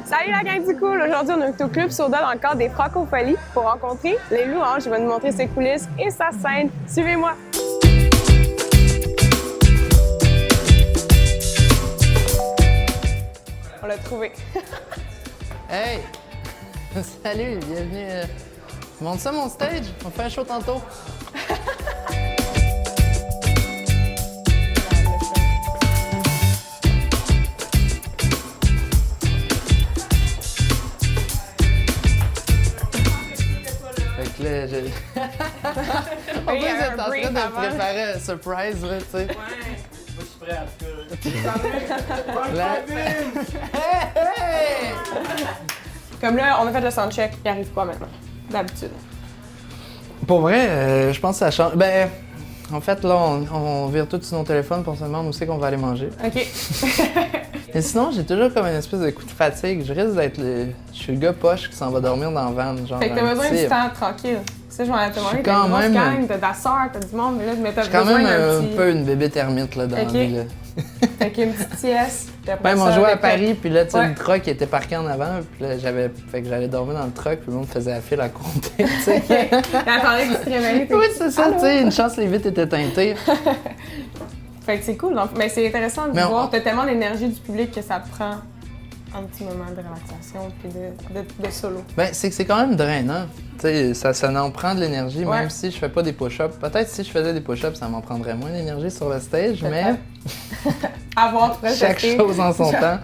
Salut la gang du cool! Aujourd'hui, on est au Club Soda dans le cadre des Francopholies pour rencontrer les louanges. Il va nous montrer ses coulisses et sa scène. Suivez-moi! On l'a trouvé. Hey! Salut, bienvenue. Monte ça mon stage, on fait un show tantôt. Fait que là, on dirait que vous êtes en train de préparer un surprise, là, tu sais. Ouais. Moi, je suis prêt à tout cas. Hey! Comme là, on a fait le soundcheck. Il arrive quoi maintenant? D'habitude. Pour vrai, je pense que ça change. Ben, en fait, là, on vire tout sur nos téléphones pour se demander où c'est qu'on va aller manger. OK. Et sinon, j'ai toujours comme une espèce de coup de fatigue. Je risque d'être le... Je suis le gars poche qui s'en va dormir dans la van, genre. Fait que t'as besoin du temps tranquille. Tu sais, je m'en ai demandé, t'as quand une grosse même- gang, t'as ta soeur, t'as du monde, mais t'as Je suis quand besoin même d'un un petit... peu une bébé termite là, dans la Ok. vie. Là. Fait qu'une petite sieste. puis après Même on ça, jouait à avec- Paris, puis là, tu sais, Ouais. le truck était parqué en avant, puis là, fait que j'allais dormir dans le truck, puis le monde faisait la file à compter, tu sais. T'attendais que tu te réveilles. Oui, c'est ça, tu sais, une chance les vitres étaient teintées. Fait que c'est cool. Donc, mais c'est intéressant de Mais voir. T'as tellement d'énergie du public que ça te prend un petit moment de relaxation puis de solo. Ben, c'est que c'est quand même drainant. Tu sais, ça en prend de l'énergie, Ouais. même si je fais pas des push-ups. Peut-être si je faisais des push-ups, ça m'en prendrait moins d'énergie sur le stage, mais Avoir très chaque chose en son temps.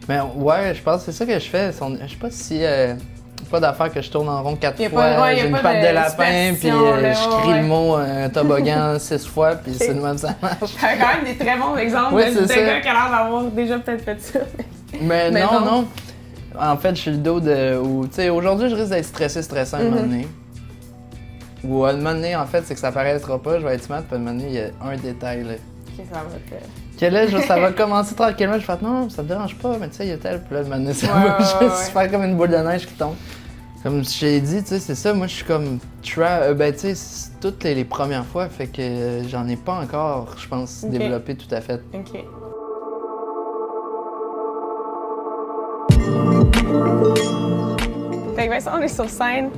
Mais ouais, je pense que c'est ça que je fais. Je sais pas si... pas d'affaire que je tourne en rond 4 Y a fois, pas- ouais, y a j'ai une pas patte de de lapin, puis superstition, là, je crie ouais. le mot toboggan 6 fois, puis c'est de même ça marche. T'as quand même des très bons exemples Oui, de c'est ça. gars qui a l'air d'avoir déjà peut-être fait ça. Mais Mais non, non. non. En fait, je suis le dos de... Tu sais, aujourd'hui, je risque d'être stressant un moment donné. Ou un moment donné, en fait, c'est que ça paraîtra pas, je vais être smart, puis un moment donné, il y a un détail, là. Ok, ça va te... Que là, ça va commencer tranquillement, je fais non, ça me dérange pas, mais tu sais, il y a tel, puis là, un moment donné, ça Ouais, va ouais, juste ouais. faire comme une boule de neige qui tombe. Comme j'ai dit, tu sais, c'est ça, moi, je suis comme... ben, tu sais, c'est toutes les premières fois, fait que j'en ai pas encore, je pense, Ok. développé tout à fait. Ok. Fait que Vincent, on est sur scène.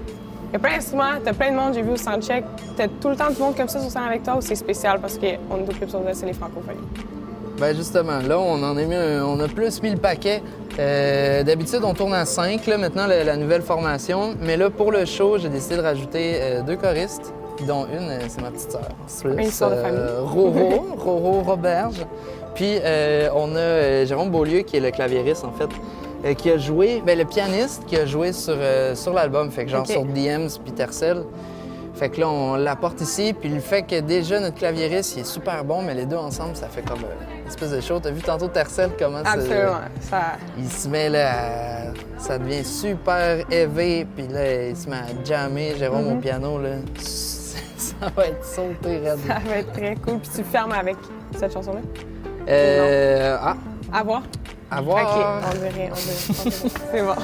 Il y a plein d'instruments, t'as plein de monde, j'ai vu au soundcheck. T'as tout le temps du monde comme ça sur scène avec toi ou c'est spécial parce qu'on est au Club Soda, c'est les Francopholies? Ben justement, là, on en a mis on a plus mis le paquet. D'habitude, on tourne à 5, là, maintenant, la nouvelle formation. Mais là, pour le show, j'ai décidé de rajouter 2 choristes, dont une, c'est ma petite sœur. Une histoire de famille. Roro Roberge. Puis, on a Jérôme Beaulieu, qui est le claviériste, en fait, qui a joué, ben, le pianiste qui a joué sur l'album, fait que genre Ok. sur DMs puis Tercel. Fait que là, on l'apporte ici, puis le fait que déjà notre claviériste, il est super bon, mais les deux ensemble, ça fait comme une espèce de show. T'as vu tantôt Tercel, comment Absolument. Ça... il se met là ça devient super élevé, puis là, il se met à jammer Jérôme au piano, là. Ça va être sauté, raide. ça va être très cool. Puis tu fermes avec cette chanson-là? À voir? À voir. Ok, on dirait. C'est bon.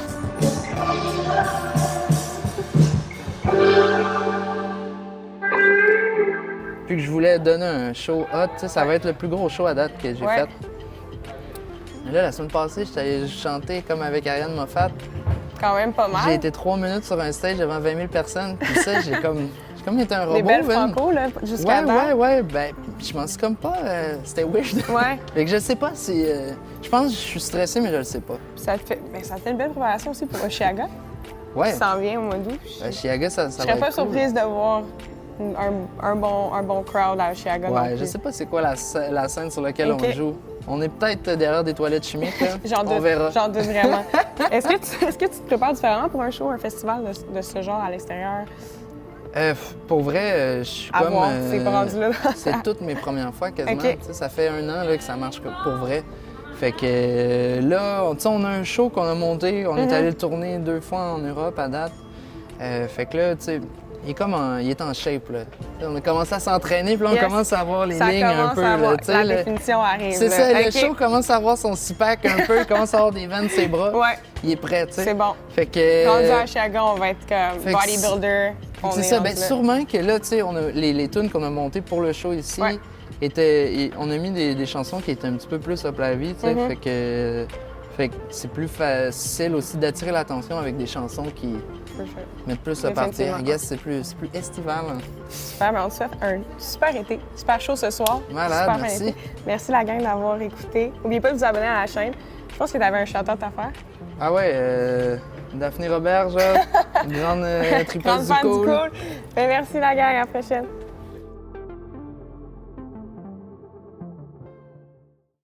Puis que je voulais donner un show hot, tu sais, ça va être le plus gros show à date que j'ai Ouais. fait. Et là, la semaine passée, j'étais allé chanter comme avec Ariane Moffat. Quand même pas J'ai mal. été 3 minutes sur un stage devant 20 000 personnes. Puis ça, j'ai comme été un robot. Des belles man. franco, là, jusqu'à date. Ouais. Ben, je m'en suis comme pas... c'était weird. Ouais. Fait que je sais pas si... je pense que je suis stressé, mais je le sais pas. Ça te fait, ben, ça te fait une belle préparation aussi pour Oshiaga, Ouais. qui s'en vient au mois d'août. Chiaga, ça Je va serais être pas cool. surprise de voir un bon crowd à Oshiaga. non Ouais, je plus. sais pas c'est quoi la scène sur laquelle Ok. on joue. On est peut-être derrière des toilettes chimiques, là. J'en On doute, verra. j'en doute vraiment. Est-ce que tu te prépares différemment pour un show, un festival de ce genre à l'extérieur? Pour vrai, je suis À comme... voir, c'est pas rendu là. c'est toutes mes premières fois quasiment. Ok. Tu sais, ça fait 1 an là, que ça marche pour vrai. Fait que là, tu sais, on a un show qu'on a monté. On est allé le tourner 2 fois en Europe à date. Fait que là, tu sais, il est en shape, là. On a commencé à s'entraîner, puis là, on Yes. commence à voir les Ça lignes un commence peu, à avoir- là, tu sais, la là. définition arrive. C'est là. ça, le OK. show commence à avoir son six-pack un peu, il commence à avoir des veines de ses bras. Ouais, Il est prêt, tu sais. c'est bon. Fait que... Rendu à Chaga, on va être comme fait que bodybuilder. On C'est est ça, rendu ben là. sûrement que là, tu sais, les tunes qu'on a montées pour le show ici, Ouais. on a mis des chansons qui étaient un petit peu plus up la vie, tu sais, fait que c'est plus facile aussi d'attirer l'attention avec des chansons qui For sure. mettent plus à partir. Définitivement. I guess c'est plus estival. Hein. Super, mais on te souhaite un super été, super chaud ce soir. Malade, Super merci. fin été. Merci la gang d'avoir écouté. N'oubliez pas de vous abonner à la chaîne. Je pense que tu avais un shout-out à faire. Ah ouais, Daphné Robert, genre, une grande tripeuse Grande du fan du cool. cool. Ben, merci la gang, à la prochaine.